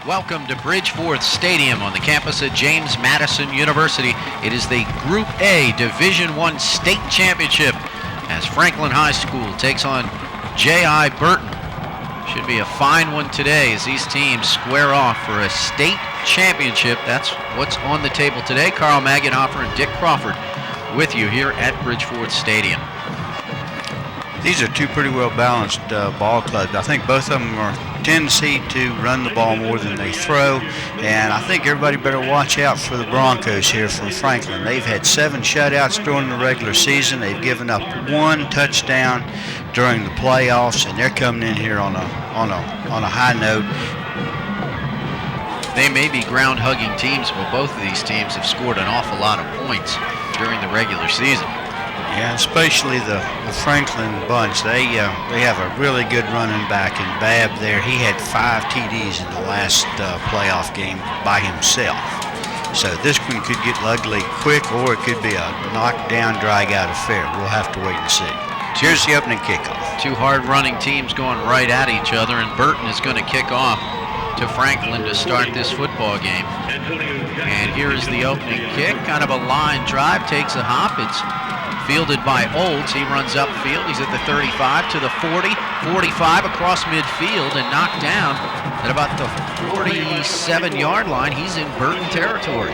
Welcome to Bridgeforth Stadium on the campus of James Madison University. It is the Group A Division I State Championship as Franklin High School takes on J.I. Burton. Should be a fine one today as these teams square off for a state championship. That's what's on the table today. Carl Magenhofer and Dick Crawford with you here at Bridgeforth Stadium. These are two pretty well balanced ball clubs. I think both of them are tendency to run the ball more than they throw, and I think everybody better watch out for the Broncos here from Franklin. They've had 7 shutouts during the regular season. They've given up 1 touchdown during the playoffs, and they're coming in here on a high note. They may be ground-hugging teams, but both of these teams have scored an awful lot of points during the regular season. Yeah, especially the Franklin bunch. They have a really good running back in Babb there. He had 5 TDs in the last playoff game by himself. So this one could get ugly quick, or it could be a knockdown, drag-out affair. We'll have to wait and see. Here's the opening kickoff. Two hard-running teams going right at each other, and Burton is going to kick off to Franklin to start this football game. And here is the opening kick, kind of a line drive, takes a hop. It's fielded by Olds. He runs upfield. He's at the 35 to the 40, 45 across midfield and knocked down at about the 47-yard line. He's in Burton territory.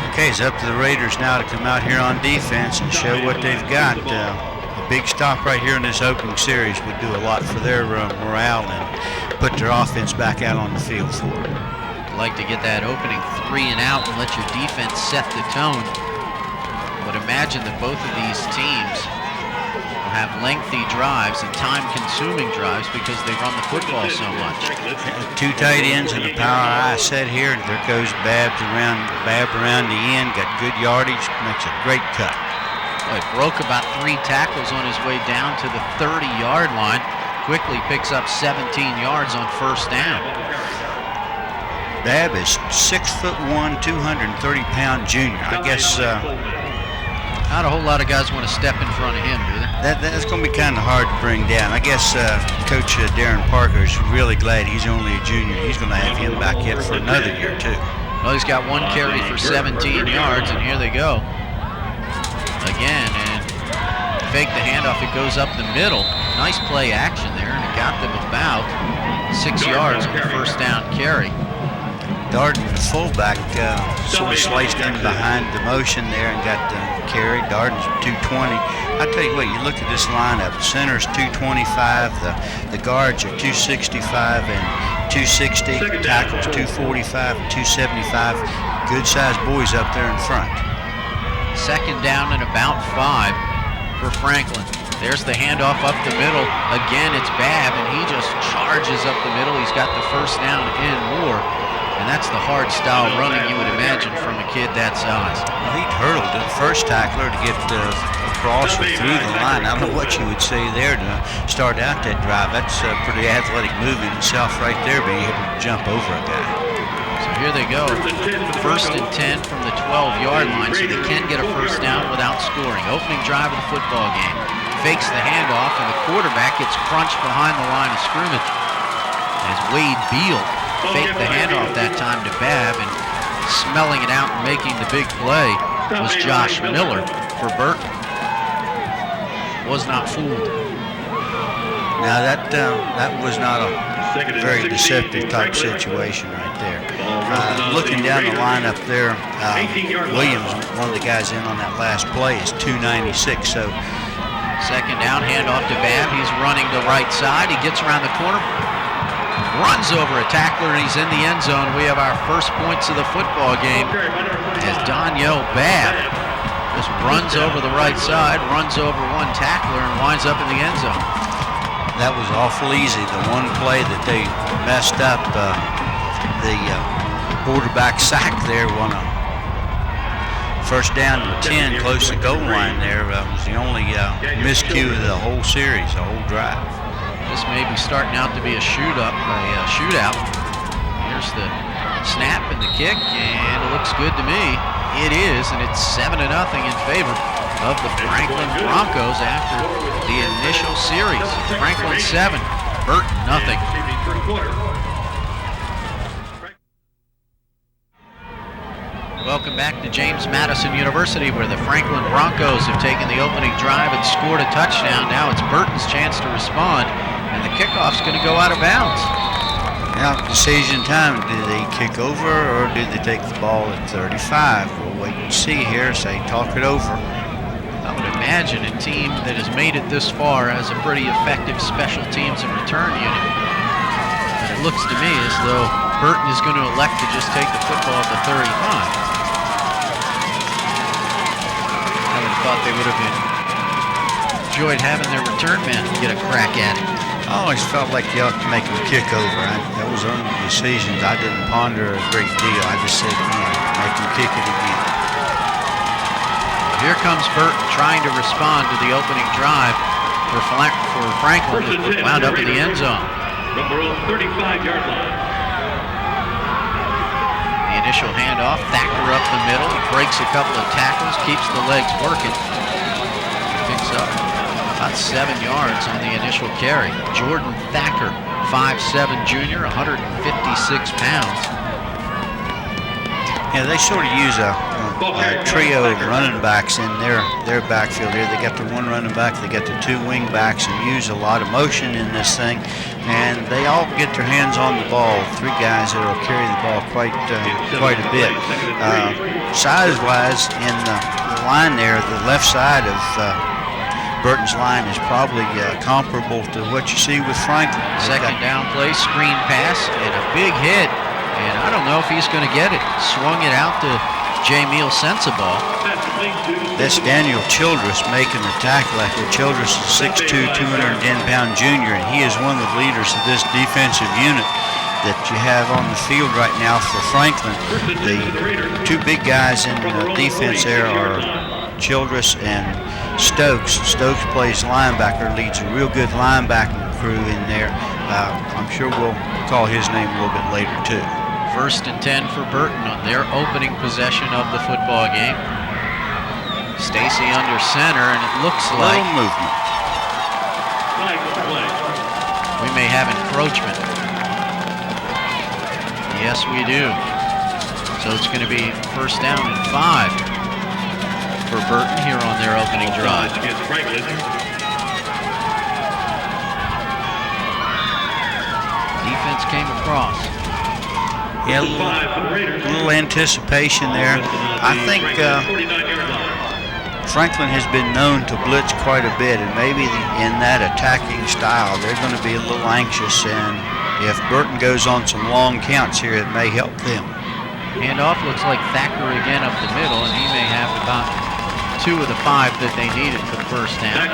Okay, it's up to the Raiders now to come out here on defense and show what they've got. A big stop right here in this opening series would do a lot for their morale and put their offense back out on the field for it. Like to get that opening 3 and out and let your defense set the tone. But imagine that both of these teams will have lengthy drives and time-consuming drives because they run the football so much. 2 tight ends and a power I set here, and there goes Babb around the end, got good yardage, makes a great cut. Well, he broke about 3 tackles on his way down to the 30-yard line. Quickly picks up 17 yards on first down. Babb is 6'1", 230-pound junior. I guess not a whole lot of guys want to step in front of him, do they? That's going to be kind of hard to bring down. I guess Coach Darren Parker is really glad he's only a junior. He's going to have him back yet for another year, too. Well, he's got 1 carry for 17 yards, and here they go. Again, and fake the handoff. It goes up the middle. Nice play action there, and it got them about 6 yards on the first down carry. Darden, the fullback, sort of sliced in behind the motion there and got the carry. Darden's 220. I tell you what, you look at this lineup. The center's 225. The guards are 265 and 260. Tackles 245 and 275. Good-sized boys up there in front. Second down and about 5 for Franklin. There's the handoff up the middle. Again, it's Babb, and he just charges up the middle. He's got the first down and more. And that's the hard style running you would imagine from a kid that size. Well, he hurdled the first tackler to get across or through the line. I don't know what you would say there to start out that drive. That's a pretty athletic move in itself right there, being able to jump over a guy. So here they go. First and 10 from the 12-yard line, so they can get a first down without scoring. Opening drive of the football game. Fakes the handoff, and the quarterback gets crunched behind the line of scrimmage. As Wade Beal faked the handoff that time to Babb, and smelling it out and making the big play was Josh Miller for Burton. Was not fooled. Now that was not a very deceptive type situation right there. Looking down the lineup there, Williams, one of the guys in on that last play, is 296. So second down, handoff to Babb. He's running the right side. He gets around the corner, runs over a tackler, and he's in the end zone. We have our first points of the football game as Daniel Babb just runs over the right side, runs over one tackler, and winds up in the end zone. That was awful easy. The one play that they messed up, the quarterback sack there won a first down and 10 close to the goal line there. Was the only miscue of the whole series, the whole drive. This may be starting out to be a shootout. Here's the snap and the kick, and it looks good to me. It is, and it's 7-0 in favor of the Franklin Broncos after the initial series. Franklin 7, Burton nothing. Welcome back to James Madison University, where the Franklin Broncos have taken the opening drive and scored a touchdown. Now it's Burton's chance to respond, and the kickoff's going to go out of bounds. Now, decision time. Do they kick over or do they take the ball at 35? We'll wait and see here. Say, talk it over. I would imagine a team that has made it this far has a pretty effective special teams and return unit. But it looks to me as though Burton is going to elect to just take the football at the 35. I would have thought they would have enjoyed having their return man get a crack at it. I always felt like you ought to make them kick over. That was one of the decisions I didn't ponder a great deal. I just said, make them kick it again. Here comes Burton trying to respond to the opening drive for Franklin, that wound up in the end zone. From their own 35-yard line. The initial handoff, Thacker up the middle. He breaks a couple of tackles, keeps the legs working. Picks up about 7 yards on the initial carry. Jordan Thacker, 5'7" junior, 156 pounds. Yeah, they sort of use a trio of running backs in their backfield here. They got the one running back, they got the two wing backs, and use a lot of motion in this thing. And they all get their hands on the ball. Three guys that will carry the ball quite a bit. Size-wise, in the line there, the left side of Burton's line is probably comparable to what you see with Franklin. Second down play, screen pass, and a big hit. And I don't know if he's going to get it. Swung it out to Jameel Sensabaugh. That's Daniel Childress making the tackle after Childress is 6'2", 210-pound junior, and he is one of the leaders of this defensive unit that you have on the field right now for Franklin. The two big guys in the defense there are Childress and Stokes. Stokes plays linebacker, leads a real good linebacking crew in there. I'm sure we'll call his name a little bit later too. 1st and 10 for Burton on their opening possession of the football game. Stacy under center, and it looks like little movement. We may have encroachment. Yes, we do. So it's going to be 1st down and 5 for Burton here on their opening drive. Defense came across. Yeah, a little anticipation there. I think Franklin has been known to blitz quite a bit, and maybe in that attacking style, they're going to be a little anxious, and if Burton goes on some long counts here, it may help them. Handoff looks like Thacker again up the middle, and he may have about 2 of the 5 that they needed for the 1st down.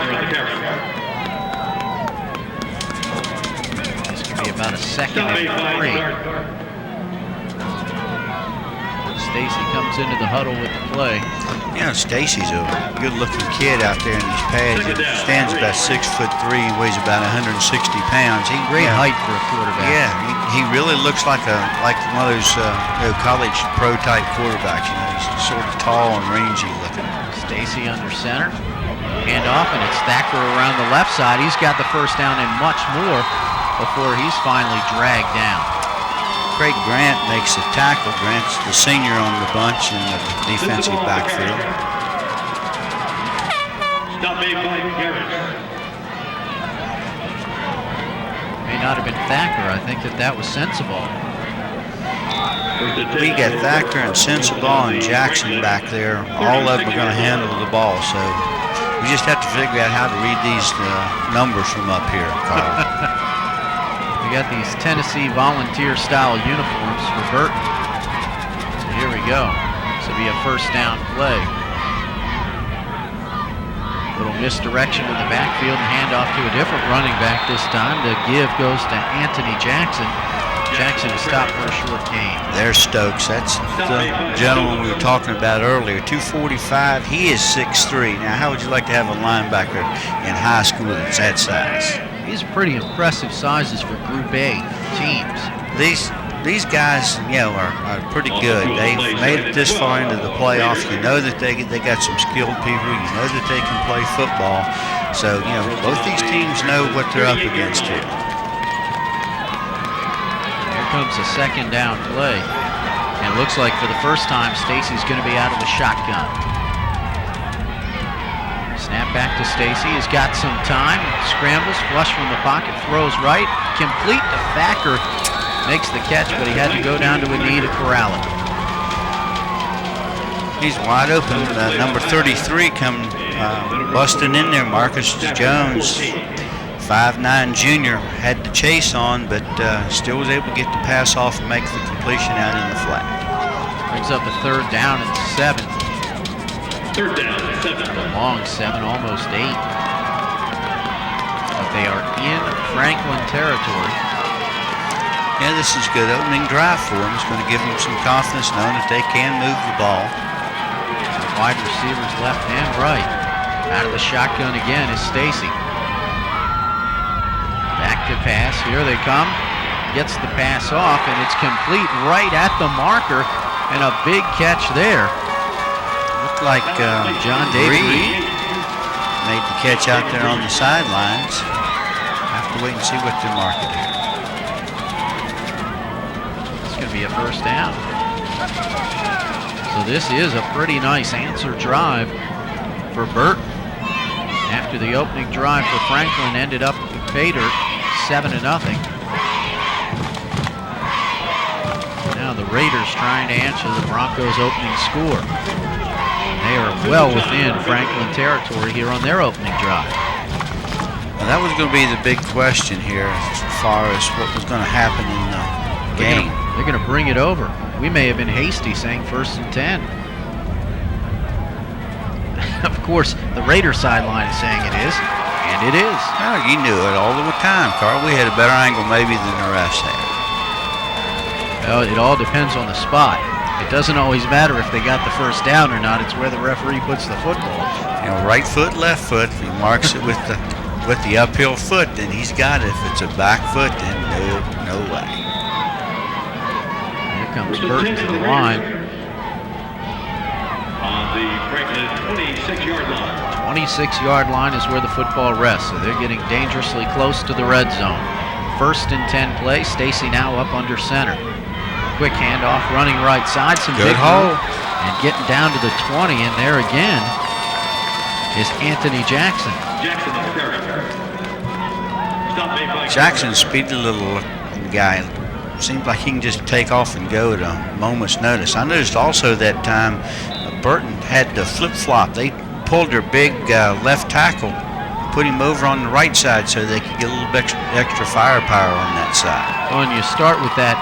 This could be about a 2nd and 3. Stacy comes into the huddle with the play. You know, Stacy's a good-looking kid out there in these pads. He stands about 6'3", weighs about 160 pounds. Great height for a quarterback. Yeah, he really looks like one of those college pro-type quarterbacks. You know, he's sort of tall and rangy looking. Stacy under center. Handoff, and it's Thacker around the left side. He's got the 1st down and much more before he's finally dragged down. Craig Grant makes the tackle. Grant's the senior on the bunch in the defensive backfield. Stop made by Garrett. May not have been Thacker. I think that was Sensabaugh. We got Thacker and Sensabaugh and Jackson back there. All of them are going to handle the ball, so we just have to figure out how to read these numbers from up here, Carl. We got these Tennessee volunteer-style uniforms for Burton. So here we go. This will be a 1st down play. Little misdirection in the backfield and handoff to a different running back this time. The give goes to Anthony Jackson. Jackson is stopped for a short gain. There's Stokes. That's the gentleman we were talking about earlier. 245. He is 6'3". Now, how would you like to have a linebacker in high school that's that size? These are pretty impressive sizes for Group A teams. These guys, you know, are pretty good. They've made it this far into the playoffs. You know that they got some skilled people. You know that they can play football. So, you know, both these teams know what they're up against here. Here comes a 2nd down play. And It looks like for the first time, Stacy's going to be out of the shotgun. Snap back to Stacy. He's got some time. Scrambles, flush from the pocket, throws right. Complete to Thacker. Makes the catch, but he had to go down to a knee to corral it. He's wide open. Number 33 come busting in there. Marcus Jones, 5'9" junior, had the chase on, but still was able to get the pass off and make the completion out in the flat. Brings up a 3rd down and 7. 3rd down, 7. A long 7, almost 8. But they are in Franklin territory. Yeah, this is good opening drive for them. It's going to give them some confidence knowing that they can move the ball. Wide receivers left and right. Out of the shotgun again is Stacy. Back to pass. Here they come. Gets the pass off, and it's complete right at the marker, and a big catch there. Looked like John David Reed made the catch out there on the sidelines. Have to wait and see what they mark it here. It's going to be a 1st down. So this is a pretty nice answer drive for Burton. After the opening drive for Franklin ended up with Bader 7-0. Now the Raiders trying to answer the Broncos' opening score. They are well within Franklin territory here on their opening drive. Well, that was going to be the big question here as far as what was going to happen in the game. They're going to bring it over. We may have been hasty saying 1st and 10. Of course, the Raider sideline is saying it is, and it is. Oh, you knew it all the time, Carl. We had a better angle maybe than the refs had. Well, it all depends on the spot. It doesn't always matter if they got the 1st down or not. It's where the referee puts the football. You know, right foot, left foot. If he marks it with the uphill foot, then he's got it. If it's a back foot, then no way. Here comes Burton to the line. On the Franklin 26-yard line. 26-yard line is where the football rests, so they're getting dangerously close to the red zone. 1st and 10 play. Stacy now up under center. Quick handoff, running right side. Some good big hole. And getting down to the 20, and there again is Anthony Jackson. Jackson on the carry. Stop made by Jackson's speedy little guy. Seems like he can just take off and go at a moment's notice. I noticed also that time Burton had the flip-flop. They pulled their big left tackle, put him over on the right side so they could get a little bit extra firepower on that side. Well, and you start with that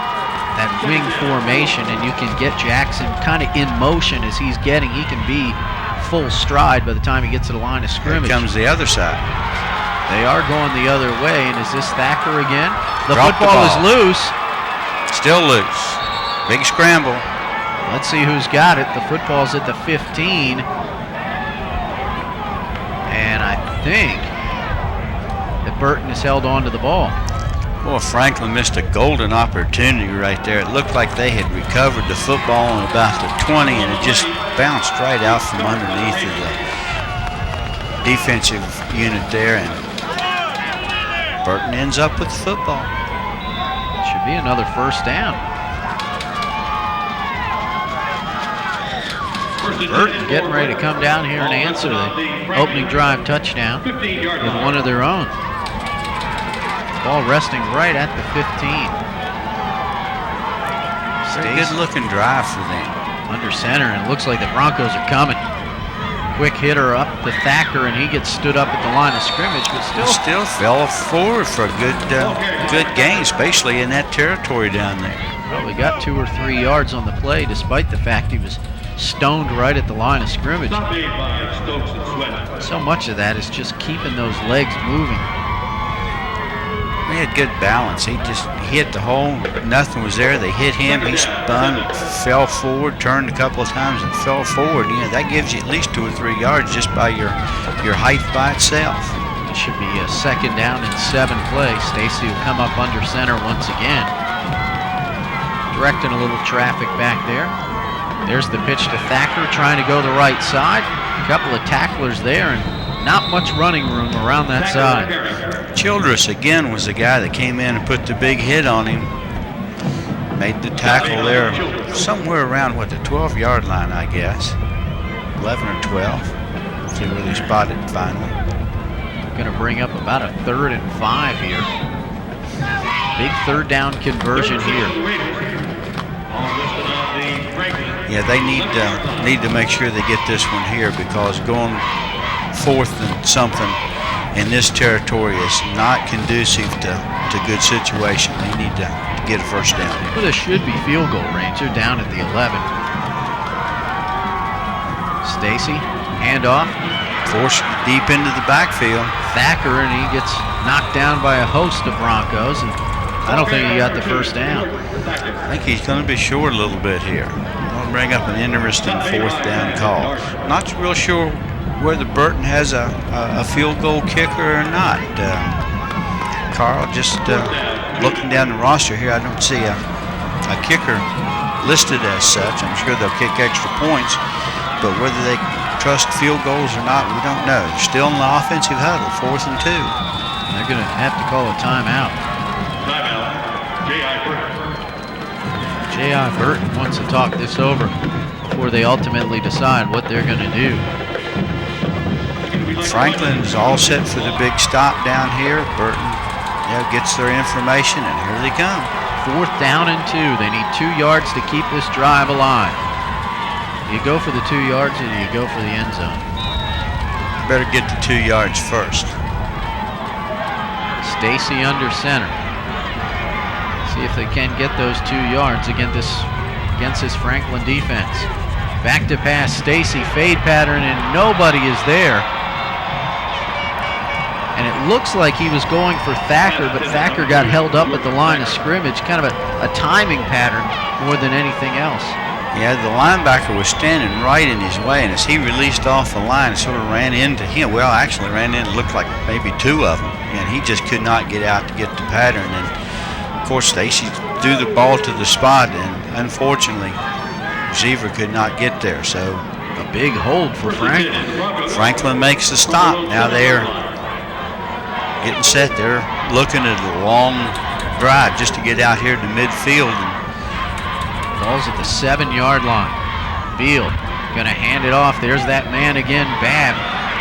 wing formation, and you can get Jackson kind of in motion as he's getting. He can be full stride by the time he gets to the line of scrimmage. Here comes the other side. They are going the other way, and is this Thacker again? The Dropped football the is ball. loose. Still loose. Big scramble. Let's see who's got it. The football's at the 15. And I think that Burton has held on to the ball. Boy, Franklin missed a golden opportunity right there. It looked like they had recovered the football on about the 20, and it just bounced right out from underneath of the defensive unit there, and Burton ends up with the football. Should be another 1st down. Burton getting ready to come down here and answer the opening drive touchdown with one of their own. Ball resting right at the 15. Very good looking drive for them. Under center, and it looks like the Broncos are coming. Quick hitter up to Thacker, and he gets stood up at the line of scrimmage, but still fell forward for a good gain, especially in that territory down there. Well, we got 2 or 3 yards on the play, despite the fact he was stoned right at the line of scrimmage. So much of that is just keeping those legs moving. He had good balance. He just hit the hole. Nothing was there. They hit him. He spun, fell forward, turned a couple of times, and fell forward. You know, that gives you at least 2 or 3 yards just by your height by itself. It should be a 2nd down and 7 play. Stacy will come up under center once again, directing a little traffic back there. There's the pitch to Thacker, trying to go the right side. A couple of tacklers there, and not much running room around that side. Childress again was the guy that came in and put the big hit on him. made the tackle there somewhere around, what, the 12-yard line, I guess. 11 or 12. See where they spotted finally. Going to bring up about a 3rd and 5 here. Big 3rd down conversion here. Yeah, they need to make sure they get this one here, because going 4th and something in this territory is not conducive to good situation. They need to get a 1st down here. Well, this should be field goal range. They're down at the 11. Stacy, handoff. Forced deep into the backfield. Thacker, and he gets knocked down by a host of Broncos. And I don't think he got the 1st down. I think he's going to be short a little bit here. I'll bring up an interesting 4th down call. Not real sure whether Burton has a field goal kicker or not. Carl, just looking down the roster here, I don't see a kicker listed as such. I'm sure they'll kick extra points, but whether they trust field goals or not, we don't know. They're still in the offensive huddle, 4th and 2. They're going to have to call a timeout. J.I. Burton wants to talk this over before they ultimately decide what they're going to do. Franklin's all set for the big stop down here. Burton gets their information, and here they come. 4th down and 2. They need 2 yards to keep this drive alive. You go for the 2 yards, or you go for the end zone? Better get the 2 yards first. Stacy under center. See if they can get those 2 yards against this Franklin defense. Back to pass, Stacy, fade pattern, and nobody is there. And it looks like he was going for Thacker, but Thacker got held up at the line of scrimmage. Kind of a timing pattern more than anything else. Yeah, the linebacker was standing right in his way, and as he released off the line, it sort of ran into him. Well, actually ran in, it looked like maybe 2 of them, and he just could not get out to get the pattern. And of course, Stacy threw the ball to the spot, and unfortunately, receiver could not get there. So a big hold for Franklin. Franklin makes the stop. Now they're getting set. They're looking at a long drive just to get out here to midfield. And ball's at the 7-yard line. Beal going to hand it off. There's that man again, Babb.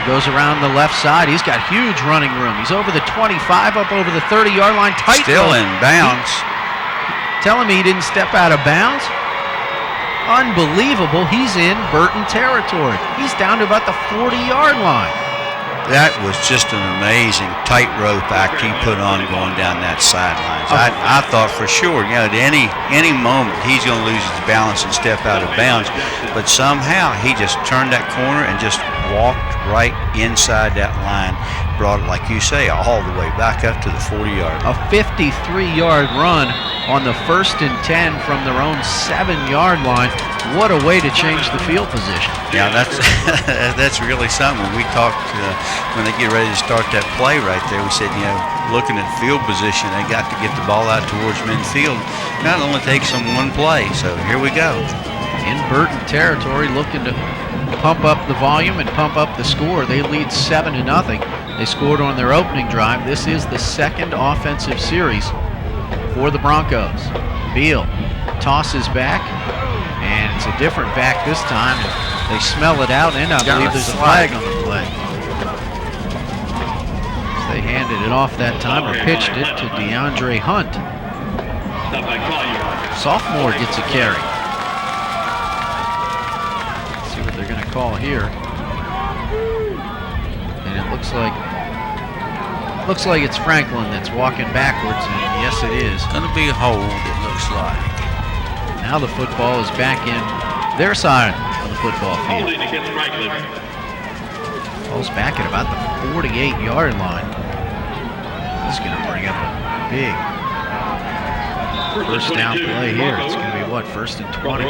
Goes around the left side. He's got huge running room. He's over the 25, up over the 30-yard line. Tight. Still in bounds. Telling me he didn't step out of bounds? Unbelievable. He's in Burton territory. He's down to about the 40-yard line. That was just an amazing tightrope act he put on going down that sideline. I thought for sure, at any moment he's going to lose his balance and step out of bounds. But somehow he just turned that corner and just walked right inside that line. Brought it, like you say, all the way back up to the 40-yard. A 53-yard run on the 1st and 10 from their own 7-yard line. What a way to change the field position. Yeah, that's really something. When we talked, when they get ready to start that play right there, we said, looking at field position, they got to get the ball out towards midfield. Not only takes them one play, so here we go. In Burton territory, looking to pump up the volume and pump up the score. They lead 7-0. They scored on their opening drive. This is the 2nd offensive series for the Broncos. Beal tosses back, and it's a different back this time. They smell it out, and I believe there's a flag on the play. So they handed it off that time, or pitched it to DeAndre Hunt. Sophomore gets a carry. Let's see what they're going to call here. And it looks like it's Franklin that's walking backwards, and yes, it is. Going to be a hold, it looks like. Now the football is back in their side of the football field. Ball's back at about the 48-yard line. This is going to bring up a big 1st down play here. It's going to be what, 1st and 20?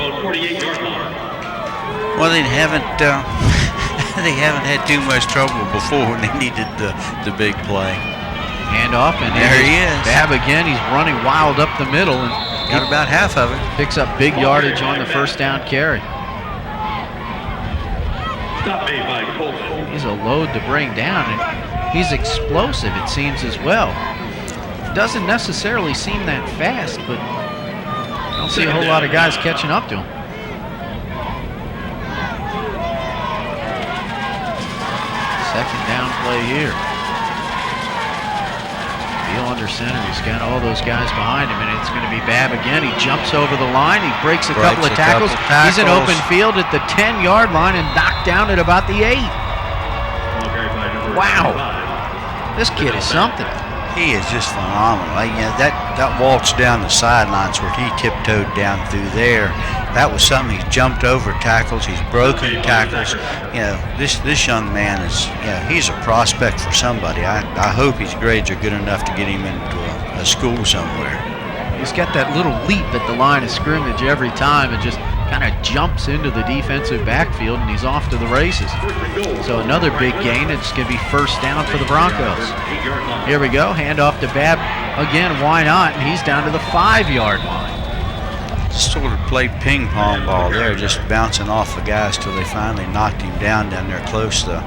Well, they haven't had too much trouble before when they needed the big play. Hand off, and there he is. Babb again. He's running wild up the middle, and got about half of it. Picks up big yardage on the 1st down carry. He's a load to bring down, and he's explosive, it seems, as well. Doesn't necessarily seem that fast, but don't see a whole lot of guys catching up to him. Second down play here. Beal under center. He's got all those guys behind him, and it's going to be Babb again. He jumps over the line. He breaks a couple of tackles. He's in open field at the 10-yard line and knocked down at about the 8. Wow. This kid is something. He is just phenomenal. That waltz down the sidelines where he tiptoed down through there, that was something. He's jumped over tackles. He's broken tackles. This young man is, he's a prospect for somebody. I hope his grades are good enough to get him into a school somewhere. He's got that little leap at the line of scrimmage every time and just kind of jumps into the defensive backfield, and he's off to the races. So another big gain. It's going to be first down for the Broncos. Here we go. Hand off to Babb again. Why not? And he's down to the 5-yard line. Sort of played ping pong ball there, just bouncing off the guys till they finally knocked him down there close to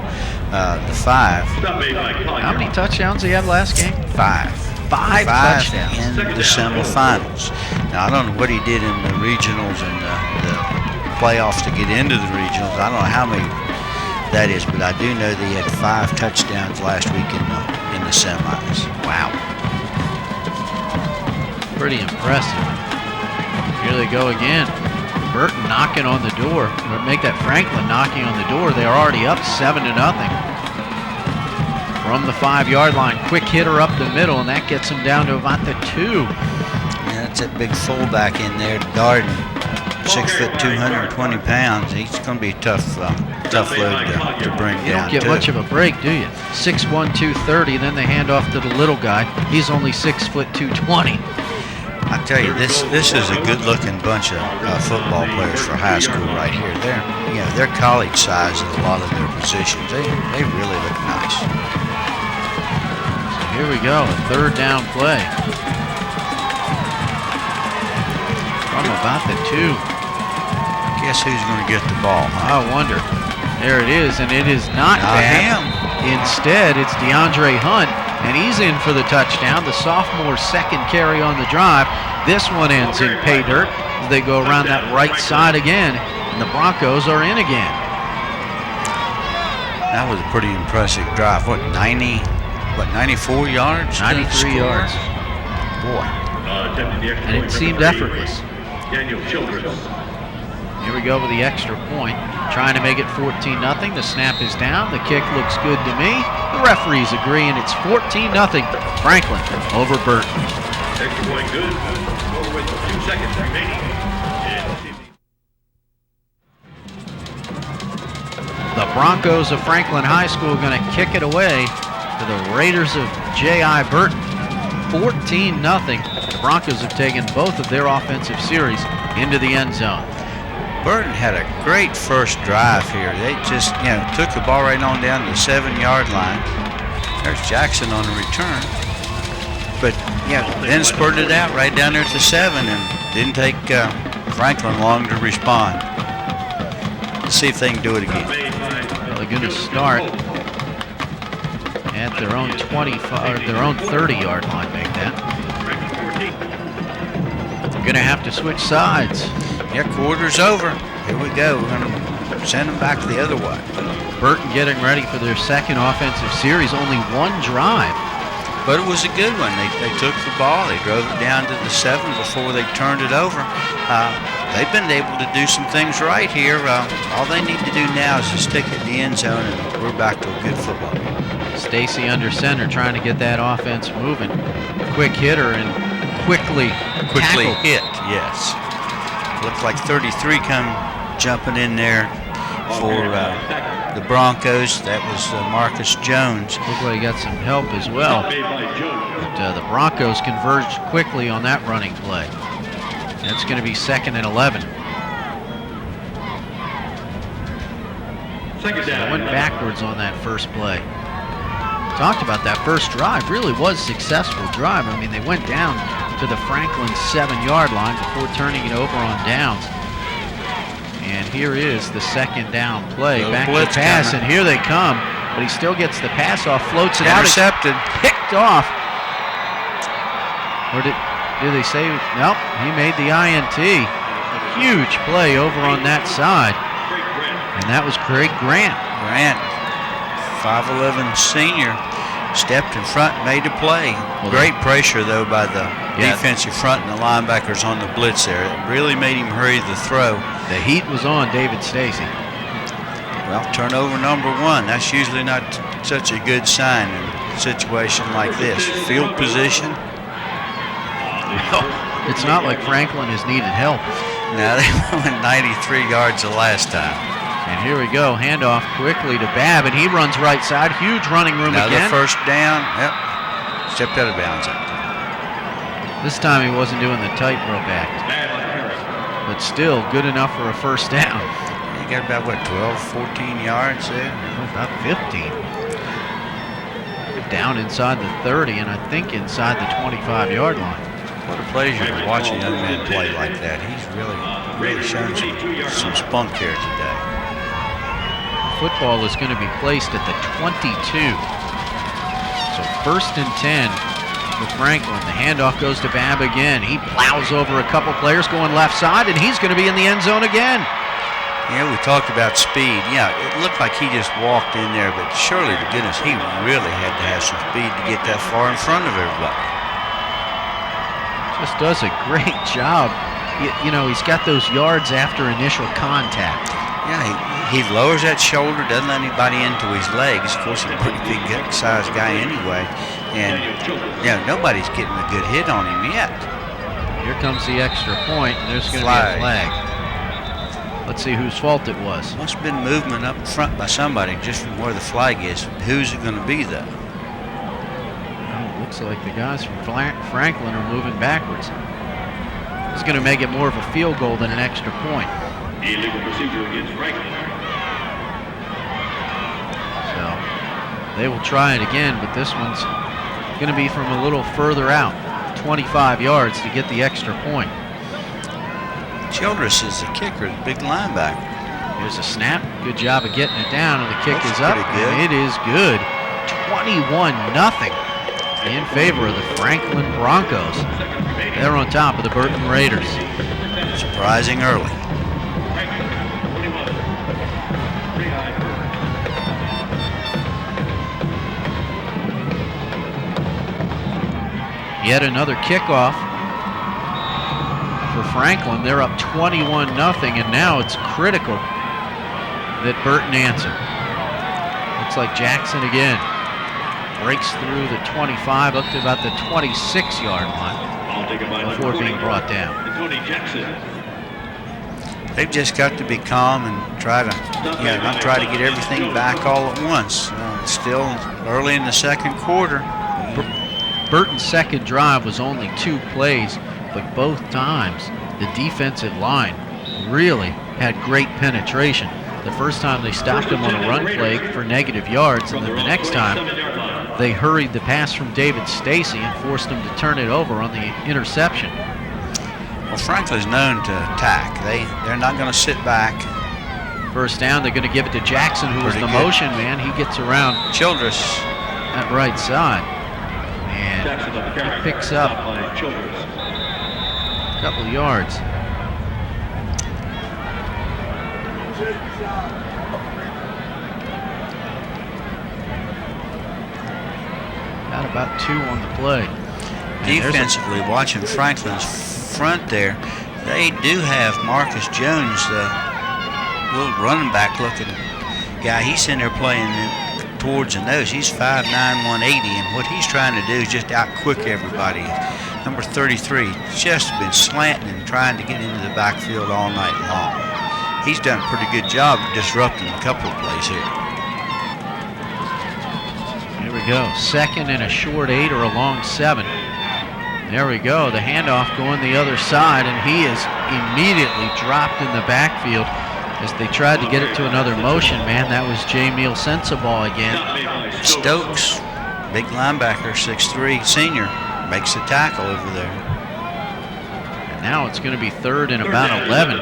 the 5. How many touchdowns did he have last game? 5. 5 touchdowns in the semifinals. Now, I don't know what he did in the regionals and the playoffs to get into the regionals. I don't know how many that is, but I do know that he had 5 touchdowns last week in the semis. Wow. Pretty impressive. Here they go again. Burton knocking on the door. Make that Franklin knocking on the door. They're already up 7-0. From the 5-yard line, quick hitter up the middle, and that gets him down to about the 2. Yeah, that's that big fullback in there, Darden, 6 foot, 220 pounds. He's going to be a tough load to bring down. You don't get much of a break, do you? 6'1", 230. Then they hand off to the little guy. He's only 6 foot, 220. I tell you, this is a good-looking bunch of football players for high school right here. They're college size in a lot of their positions. They really look nice. Here we go, a third down play. From about the 2. Guess who's going to get the ball, huh? I wonder. There it is, and it is not him. Instead, it's DeAndre Hunt, and he's in for the touchdown. The sophomore's second carry on the drive. This one ends in pay dirt as they go around that right side again, and the Broncos are in again. That was a pretty impressive drive. 94 yards? 93 yards. Boy. And it seemed effortless. Here we go with the extra point. Trying to make it 14-0. The snap is down. The kick looks good to me. The referees agree, and it's 14-0. Franklin over Burton. Extra point good. Over with 2 seconds remaining. The Broncos of Franklin High School are going to kick it away to the Raiders of J.I. Burton. 14-0. The Broncos have taken both of their offensive series into the end zone. Burton had a great first drive here. They just, took the ball right on down to the 7-yard line. There's Jackson on the return. But, then spurted it out right down there at the 7 and didn't take Franklin long to respond. Let's see if they can do it again. Well, they're going to start at their own 25, or their own 30-yard line, make that. They're going to have to switch sides. Yeah, quarter's over. Here we go. We're going to send them back the other way. Burton getting ready for their second offensive series. Only one drive. But it was a good one. They took the ball. They drove it down to the 7 before they turned it over. They've been able to do some things right here. All they need to do now is just stick it in the end zone, and we're back to a good football game. Stacy under center trying to get that offense moving. Quick hitter and quickly hit, yes. Looks like 33 come jumping in there for the Broncos. That was Marcus Jones. Looks like he got some help as well. But the Broncos converged quickly on that running play. That's going to be 2nd and 11. They went backwards on that first play. Talked about that first drive. Really was a successful drive. I mean, they went down to the Franklin 7-yard line before turning it over on downs. And here is the second down play. Back to pass, and here they come. But he still gets the pass off, floats it out. Intercepted. Picked off. Or Do they say? Nope, he made the INT. A huge play over on that side. And that was Craig Grant. Grant, 5'11" senior, stepped in front, made a play. Well, great pressure, though, by the defensive front and the linebackers on the blitz there. It really made him hurry the throw. The heat was on David Stacy. Well, turnover number 1, that's usually not such a good sign in a situation like this. Field position. It's not like Franklin has needed help. Now, they went 93 yards the last time. And here we go, handoff quickly to Babb, and he runs right side. Huge running room Another again. first down. Yep. Stepped out of bounds. This time he wasn't doing the tightrope act. But still, good enough for a first down. You got about, what, 12, 14 yards there? About 15. Down inside the 30, and I think inside the 25-yard line. What a pleasure to watch a young man play like that. He's really shown some spunk here today. Football is going to be placed at the 22. So 1st and 10 for Franklin. The handoff goes to Babb again. He plows over a couple players going left side, and he's going to be in the end zone again. Yeah, we talked about speed. Yeah, it looked like he just walked in there, but surely to goodness, he really had to have some speed to get that far in front of everybody. Just does a great job. You know, he's got those yards after initial contact. Yeah, he lowers that shoulder, doesn't let anybody into his legs. Of course, he's a pretty big sized guy anyway. And, yeah, nobody's getting a good hit on him yet. Here comes the extra point, and there's going to be a flag. Let's see whose fault it was. Must have been movement up front by somebody just from where the flag is. Who's it going to be, though? Looks like the guys from Franklin are moving backwards. It's going to make it more of a field goal than an extra point. Illegal procedure against Franklin. So they will try it again, but this one's going to be from a little further out, 25 yards to get the extra point. Childress is the kicker, the big linebacker. Here's a snap. Good job of getting it down, and the kick is up. Good. And it is good. 21-0 in favor of the Franklin Broncos. They're on top of the Burton Raiders. Surprising early. Yet another kickoff for Franklin. They're up 21-0, and now it's critical that Burton answer. Looks like Jackson again breaks through the 25 up to about the 26-yard line before being brought down. They've just got to be calm and try to, not try to get everything back all at once. It's still early in the second quarter. Burton's second drive was only 2 plays, but both times the defensive line really had great penetration. The first time they stopped him on a run play for negative yards, and then the next time they hurried the pass from David Stacy and forced him to turn it over on the interception. Well, Franklin's known to attack. They're not going to sit back. First down, they're going to give it to Jackson, who was the motion man. He gets around Childress that right side and picks up a couple yards. Got about 2 on the play. Defensively, watching Franklin's front there, they do have Marcus Jones, the little running back looking guy. He's in there playing towards the nose. He's 5'9", 180, and what he's trying to do is just out-quick everybody. Number 33, just been slanting and trying to get into the backfield all night long. He's done a pretty good job of disrupting a couple of plays here. Here we go. 2nd and a short 8 or a long 7. There we go. The handoff going the other side, and he is immediately dropped in the backfield as they tried to get it to another motion man. That was Jameel Sensabaugh again. Stokes, big linebacker, 6'3", senior, makes the tackle over there. And now it's going to be 3rd and about 11.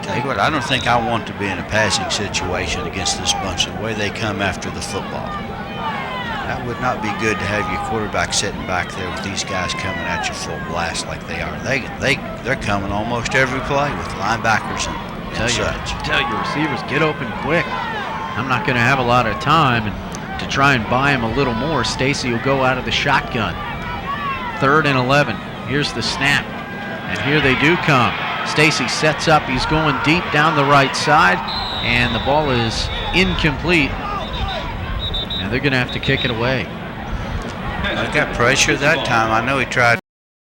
Tell you what, I don't think I want to be in a passing situation against this bunch, the way they come after the football. That would not be good to have your quarterback sitting back there with these guys coming at you full blast like they are. They're coming almost every play with linebackers and such. Tell your receivers, get open quick. I'm not going to have a lot of time, and to try and buy him a little more, Stacy will go out of the shotgun. 3rd and 11. Here's the snap, and here they do come. Stacy sets up. He's going deep down the right side, and the ball is incomplete. And they're going to have to kick it away. I got pressure that time. I know he tried